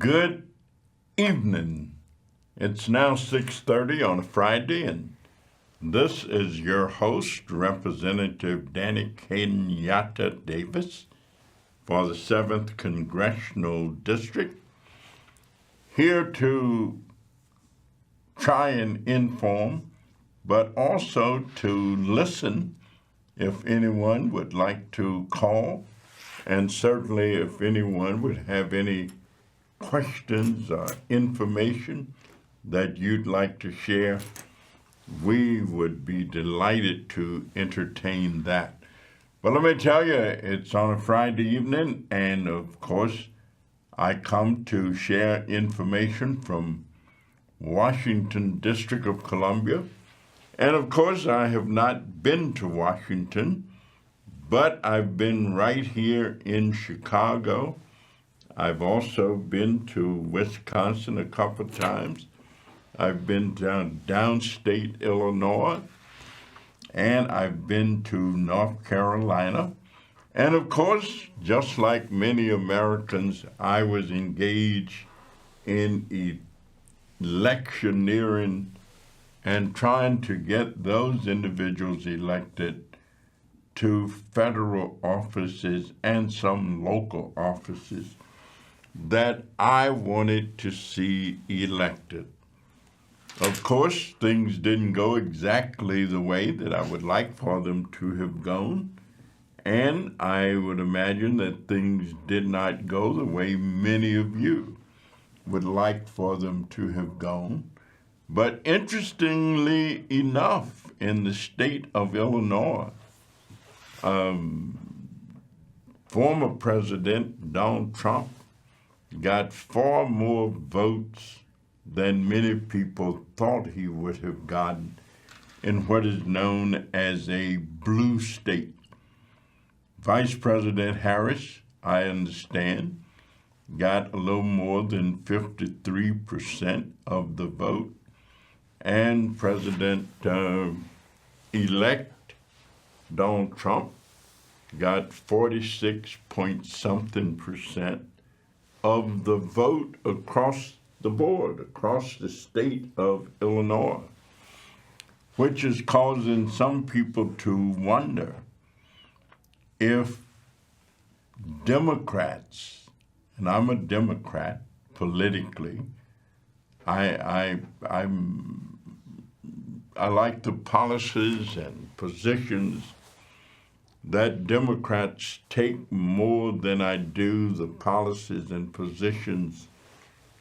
Good evening. It's now 6:30 on a Friday, and this is your host, Representative Danny K Davis, for the 7th Congressional District, here to try and inform, but also to listen if anyone would like to call, and certainly if anyone would have any questions or information that you'd like to share, we would be delighted to entertain that. But let me tell you, it's on a Friday evening, and of course, I come to share information from Washington, District of Columbia. And of course, I have not been to Washington, but I've been right here in Chicago. I've also been to Wisconsin a couple of times. I've been down downstate Illinois, and I've been to North Carolina. And of course, just like many Americans, I was engaged in electioneering and trying to get those individuals elected to federal offices and some local offices that I wanted to see elected. Of course, things didn't go exactly the way that I would like for them to have gone, and I would imagine that things did not go the way many of you would like for them to have gone. But interestingly enough, in the state of Illinois, former President Donald Trump got far more votes than many people thought he would have gotten in what is known as a blue state. Vice President Harris, I understand, got a little more than 53% of the vote, and President-elect Donald Trump got 46 point something percent of the vote across the board, across the state of Illinois, which is causing some people to wonder if Democrats, and I'm a Democrat politically, I like the policies and positions that Democrats take more than I do the policies and positions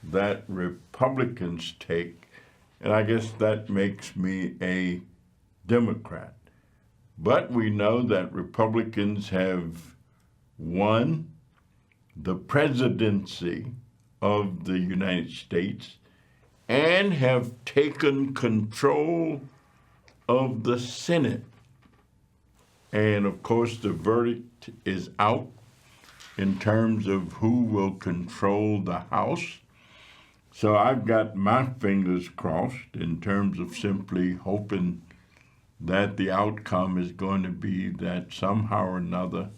that Republicans take, and I guess that makes me a Democrat. But we know that Republicans have won the presidency of the United States and have taken control of the Senate. And of course, the verdict is out in terms of who will control the House. So I've got my fingers crossed in terms of simply hoping that the outcome is going to be that somehow or another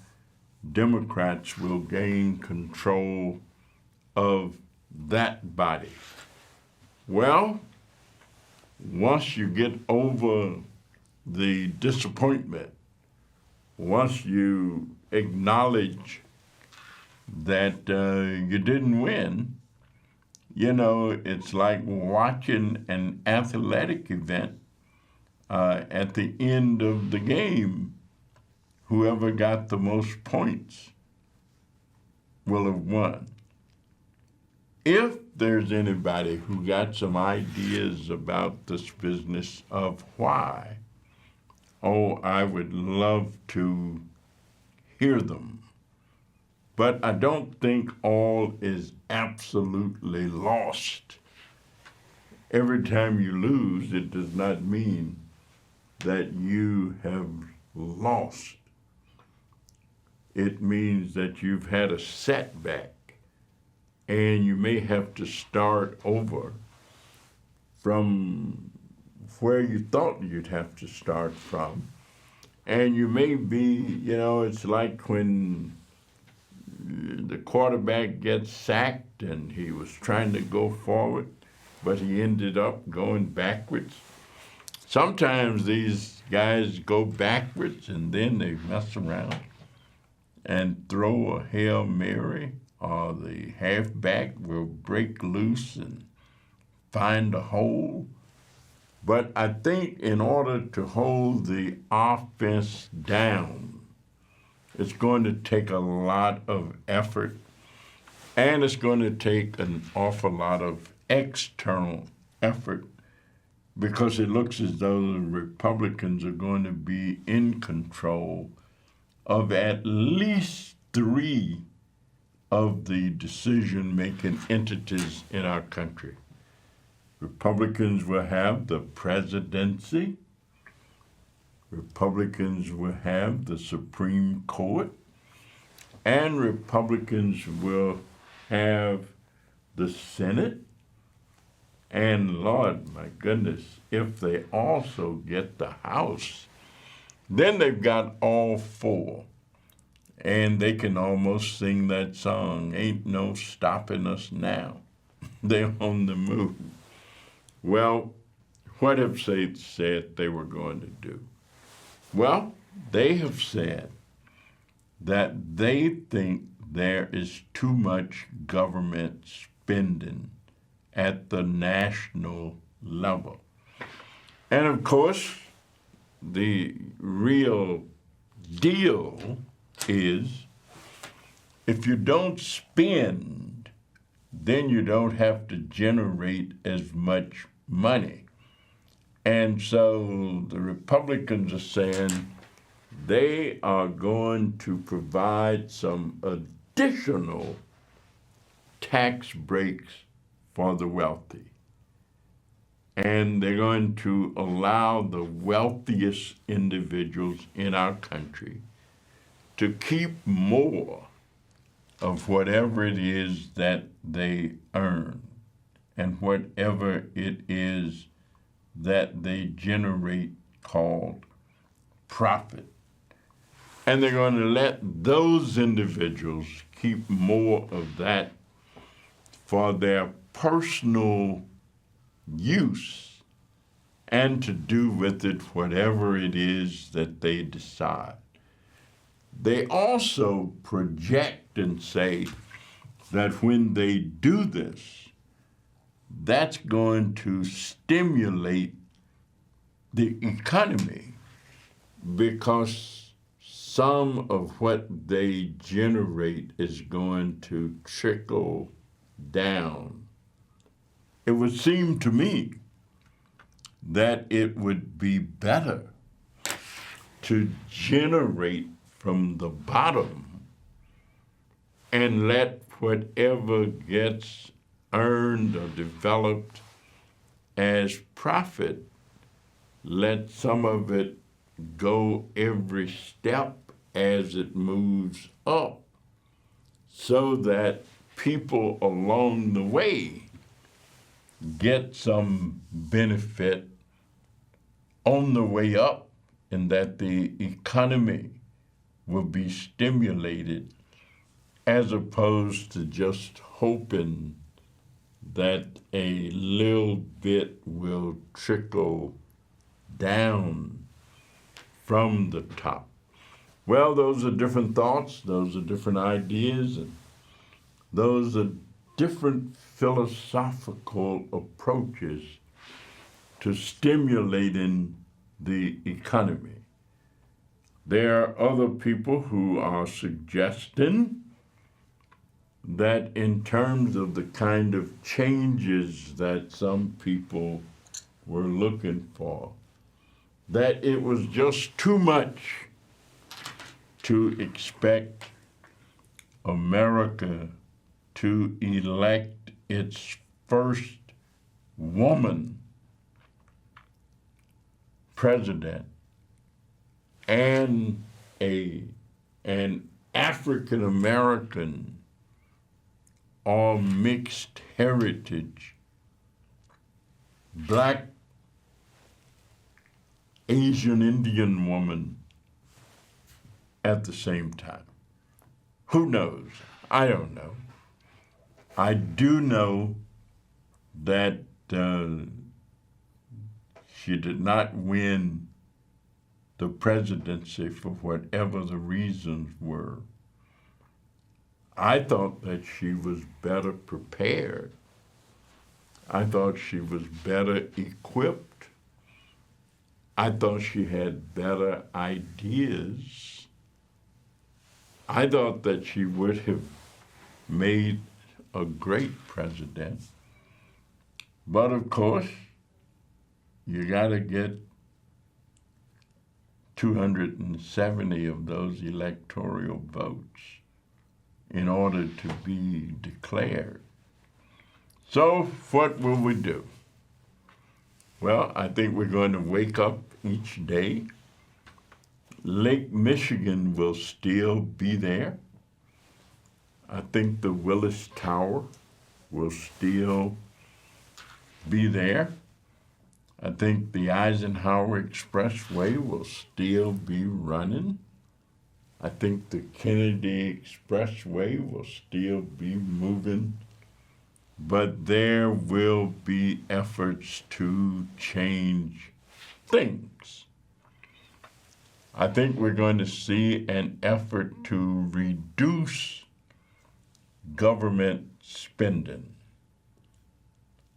Democrats will gain control of that body. Well, once you get over the disappointment, once you acknowledge that you didn't win, you know, it's like watching an athletic event. At the end of the game, whoever got the most points will have won. If there's anybody who got some ideas about this business of why, I would love to hear them. But I don't think all is absolutely lost. Every time you lose, it does not mean that you have lost. It means that you've had a setback, and you may have to start over from where you thought you'd have to start from. And you may be, it's like when the quarterback gets sacked and he was trying to go forward, but he ended up going backwards. Sometimes these guys go backwards and then they mess around and throw a Hail Mary, or the halfback will break loose and find a hole. But I think in order to hold the offense down, it's going to take a lot of effort, and it's going to take an awful lot of external effort, because it looks as though the Republicans are going to be in control of at least 3 of the decision-making entities in our country. Republicans will have the presidency. Republicans will have the Supreme Court. And Republicans will have the Senate. And Lord, my goodness, if they also get the House, then they've got all 4. And they can almost sing that song, "Ain't no stopping us now." They're on the move. Well, what have they said they were going to do? Well, they have said that they think there is too much government spending at the national level. And of course, the real deal is if you don't spend, then you don't have to generate as much money. And so the Republicans are saying they are going to provide some additional tax breaks for the wealthy. And they're going to allow the wealthiest individuals in our country to keep more of whatever it is that they earn and whatever it is that they generate called profit. And they're going to let those individuals keep more of that for their personal use and to do with it whatever it is that they decide. They also project and say that when they do this, that's going to stimulate the economy, because some of what they generate is going to trickle down. It would seem to me that it would be better to generate from the bottom and let whatever gets earned or developed as profit, let some of it go every step as it moves up, so that people along the way get some benefit on the way up, and that the economy will be stimulated, as opposed to just hoping that a little bit will trickle down from the top. Well, those are different thoughts, those are different ideas, and those are different philosophical approaches to stimulating the economy. There are other people who are suggesting that in terms of the kind of changes that some people were looking for, that it was just too much to expect America to elect its first woman president and an African American or mixed heritage, Black, Asian Indian woman at the same time. Who knows? I don't know. I do know that she did not win the presidency for whatever the reasons were. I thought that she was better prepared. I thought she was better equipped. I thought she had better ideas. I thought that she would have made a great president. But of course, you got to get 270 of those electoral votes in order to be declared. So what will we do? Well, I think we're going to wake up each day. Lake Michigan will still be there. I think the Willis Tower will still be there. I think the Eisenhower Expressway will still be running. I think the Kennedy Expressway will still be moving. But there will be efforts to change things. I think we're going to see an effort to reduce government spending.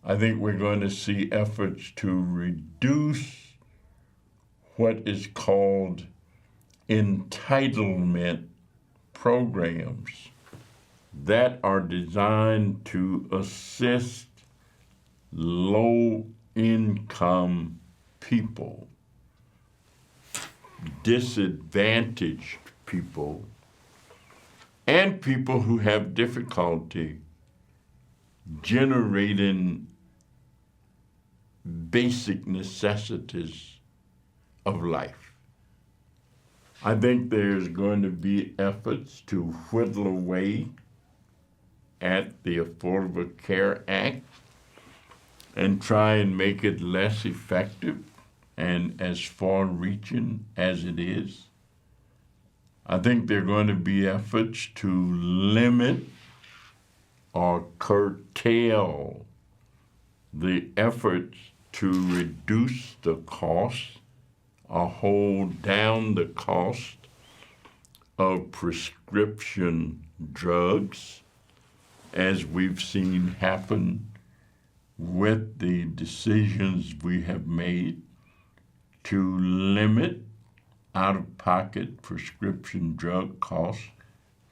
I think we're going to see efforts to reduce what is called entitlement programs that are designed to assist low-income people, disadvantaged people, and people who have difficulty generating basic necessities of life. I think there's going to be efforts to whittle away at the Affordable Care Act and try and make it less effective and as far-reaching as it is. I think there are going to be efforts to limit or curtail the efforts to reduce the cost or hold down the cost of prescription drugs, as we've seen happen with the decisions we have made to limit out-of-pocket prescription drug costs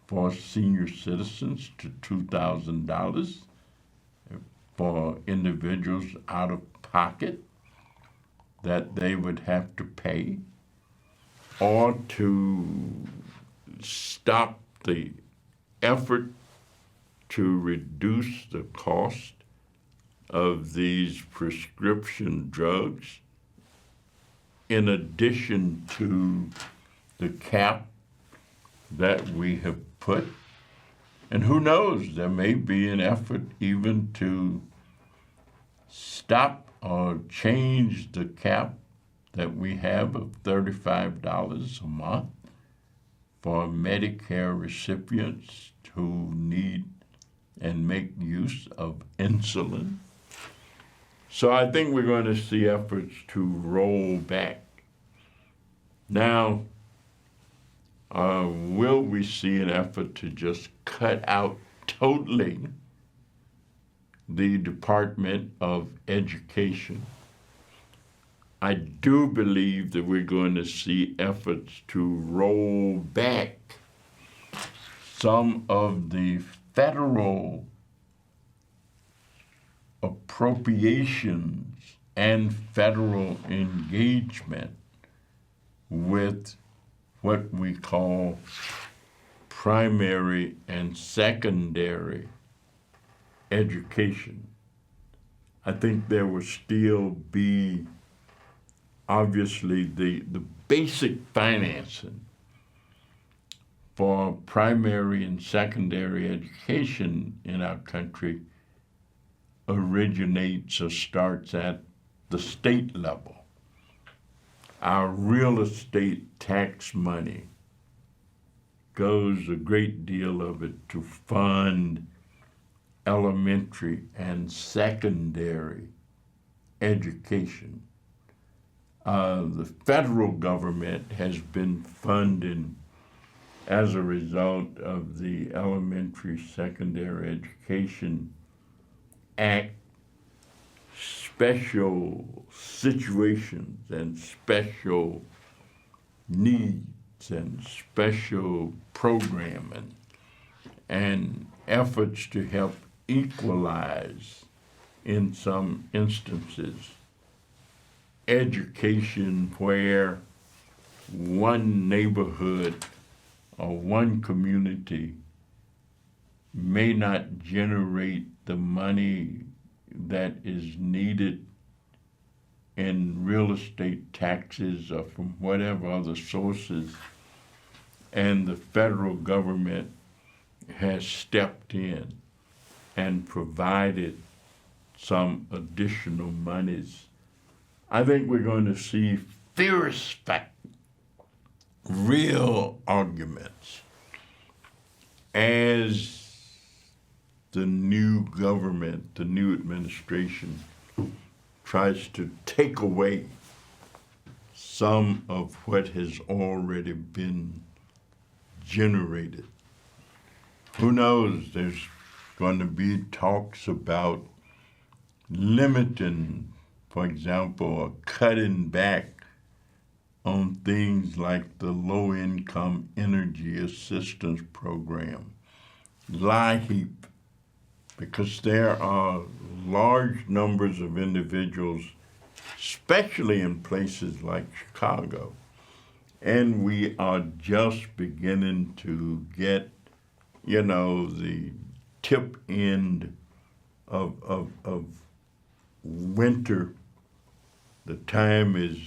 for senior citizens to $2,000 for individuals out of pocket that they would have to pay, or to stop the effort to reduce the cost of these prescription drugs in addition to the cap that we have put. And who knows, there may be an effort even to stop or change the cap that we have of $35 a month for Medicare recipients who need and make use of insulin. So I think we're going to see efforts to roll back. Now, will we see an effort to just cut out totally the Department of Education? I do believe that we're going to see efforts to roll back some of the federal appropriations and federal engagement with what we call primary and secondary education. I think there will still be, obviously, the basic financing for primary and secondary education in our country originates or starts at the state level. Our real estate tax money goes a great deal of it to fund elementary and secondary education. The federal government has been funding, as a result of the Elementary Secondary Education Act, special situations and special needs and special programming and efforts to help equalize, in some instances, education where one neighborhood or one community may not generate the money that is needed in real estate taxes or from whatever other sources, and the federal government has stepped in and provided some additional monies. I think we're going to see fierce, real arguments as the new government, the new administration, tries to take away some of what has already been generated. Who knows, there's going to be talks about limiting, for example, or cutting back on things like the Low-Income Energy Assistance Program, LIHEAP, because there are large numbers of individuals, especially in places like Chicago, and we are just beginning to get, the tip end of winter. The time is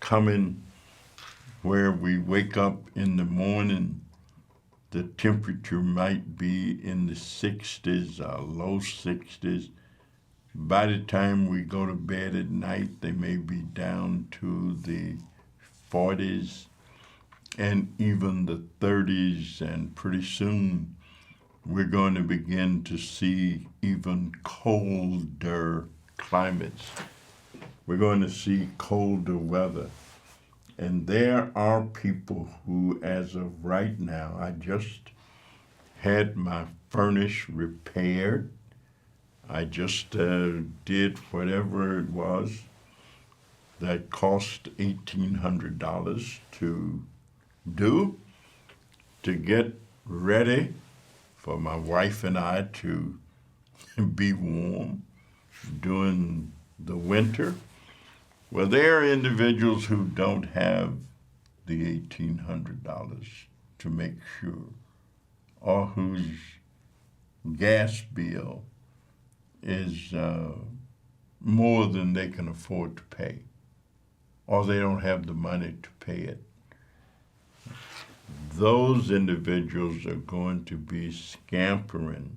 coming where we wake up in the morning, the temperature might be in the 60s or low 60s. By the time we go to bed at night, they may be down to the 40s and even the 30s, and pretty soon we're going to begin to see even colder climates. We're going to see colder weather. And there are people who, as of right now, I just had my furnace repaired. I just did whatever it was that cost $1,800 to do to get ready for my wife and I to be warm during the winter. Well, there are individuals who don't have the $1,800 to make sure, or whose gas bill is more than they can afford to pay, or they don't have the money to pay it. Those individuals are going to be scampering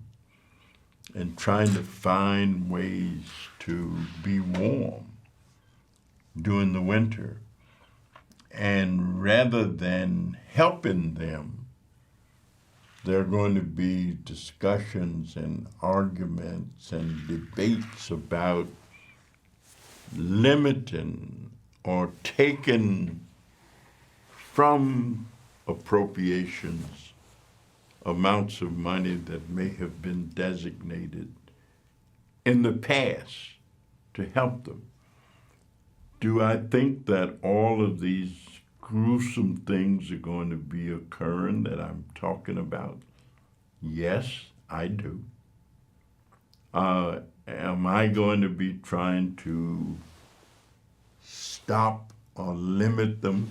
and trying to find ways to be warm during the winter. And rather than helping them, there are going to be discussions and arguments and debates about limiting or taking from appropriations amounts of money that may have been designated in the past to help them. Do I think that all of these gruesome things are going to be occurring that I'm talking about? Yes, I do. Am I going to be trying to stop or limit them?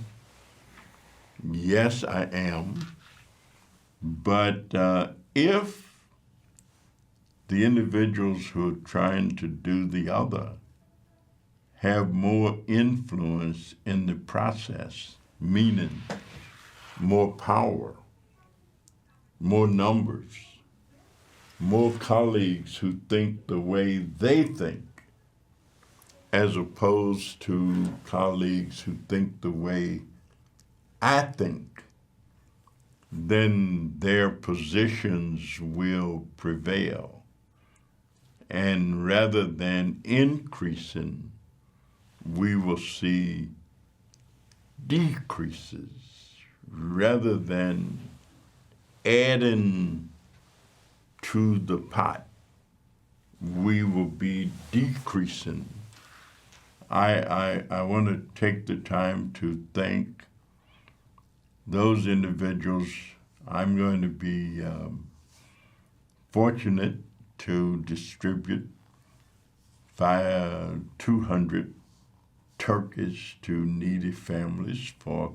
Yes, I am. But if the individuals who are trying to do the other have more influence in the process, meaning more power, more numbers, more colleagues who think the way they think, as opposed to colleagues who think the way I think, then their positions will prevail. And rather than increasing, we will see decreases. Rather than adding to the pot, we will be decreasing. I want to take the time to thank those individuals. I'm going to be fortunate to distribute 200 turkeys to needy families for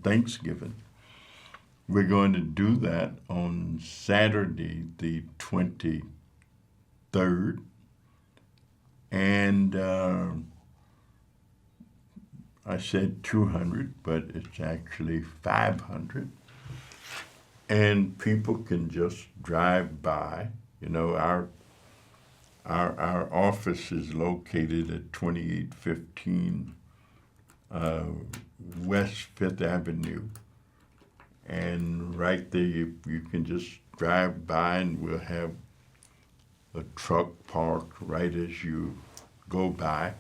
Thanksgiving. We're going to do that on Saturday, the 23rd. And I said 200, but it's actually 500. And people can just drive by. You know, our office is located at 2815 West Fifth Avenue. And right there, you can just drive by, and we'll have a truck parked right as you go by.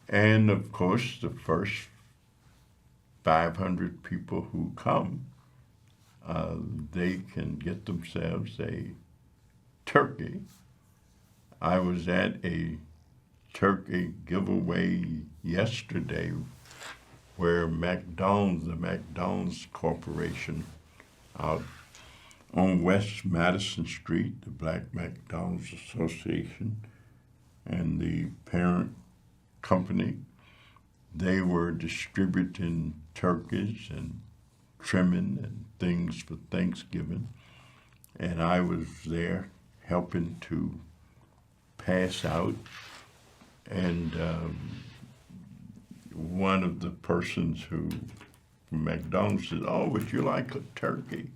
And of course, the first 500 people who come, they can get themselves a turkey. I was at a turkey giveaway yesterday where the McDonald's Corporation out on West Madison Street, the Black McDonald's Association, and the parent company, they were distributing turkeys and trimming and things for Thanksgiving. And I was there helping to pass out. And one of the persons who from McDonald's said, "Oh, would you like a turkey?"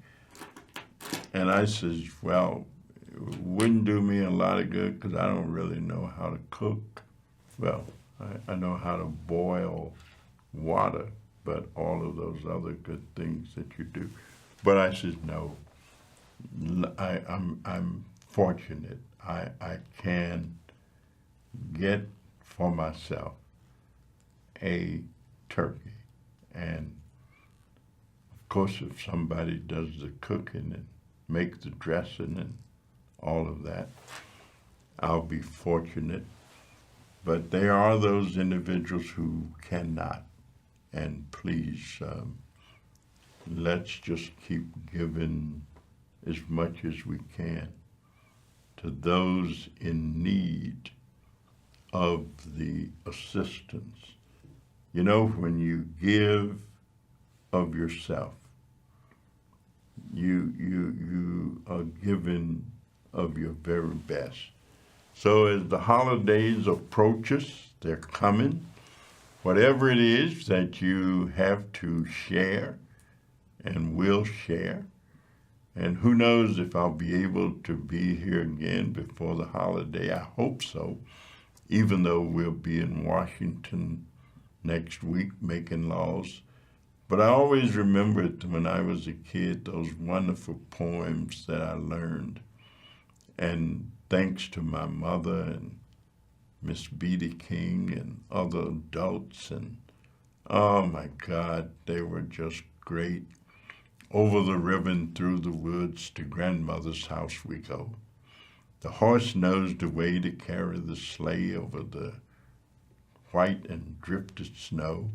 And I says, "Well, it wouldn't do me a lot of good because I don't really know how to cook. Well, I know how to boil water, but all of those other good things that you do." But I said, "No, I'm fortunate. I can get for myself a turkey. And of course, if somebody does the cooking and make the dressing and all of that, I'll be fortunate. But there are those individuals who cannot. And please, let's just keep giving as much as we can to those in need of the assistance. You know, when you give of yourself, you are giving of your very best. So as the holidays approach us, they're coming. Whatever it is that you have to share and will share, and who knows if I'll be able to be here again before the holiday. I hope so, even though we'll be in Washington next week making laws. But I always remembered when I was a kid those wonderful poems that I learned. And thanks to my mother and Miss B.D. King and other adults, and oh my God, they were just great. Over the river and through the woods to grandmother's house we go. The horse knows the way to carry the sleigh over the white and drifted snow.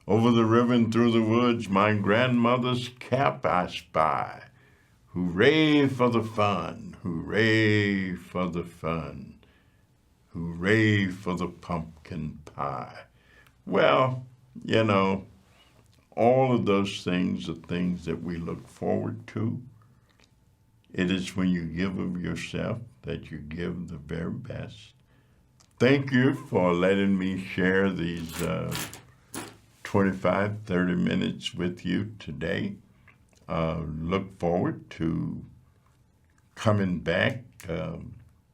Over the river and through the woods, my grandmother's cap I spy. Hooray for the fun, hooray for the fun, hooray for the pumpkin pie. Well, you know, all of those things are things that we look forward to. It is when you give of yourself that you give the very best. Thank you for letting me share these 25, 30 minutes with you today. Look forward to coming back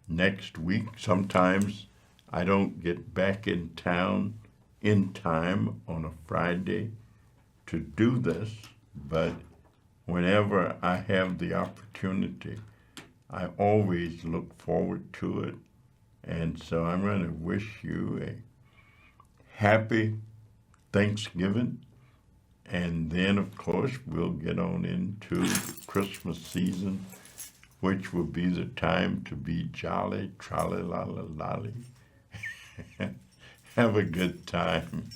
next week. Sometimes I don't get back in town in time on a Friday to do this, but whenever I have the opportunity, I always look forward to it. And so I'm going to wish you a happy Thanksgiving. And then, of course, we'll get on into the Christmas season, which will be the time to be jolly, trolley-lolly-lolly. Have a good time.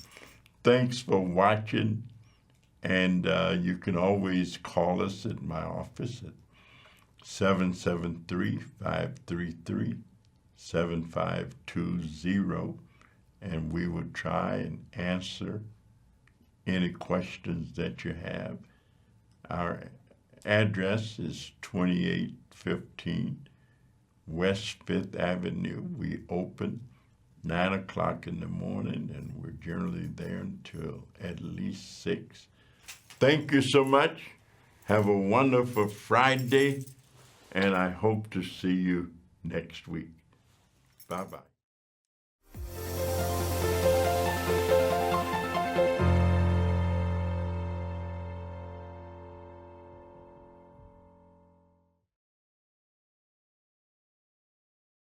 Thanks for watching. And you can always call us at my office at 773-533-7520, and we will try and answer any questions that you have. Our address is 2815 West 5th Avenue. We open 9 o'clock in the morning, and we're generally there until at least 6. Thank you so much. Have a wonderful Friday, and I hope to see you next week. Bye-bye.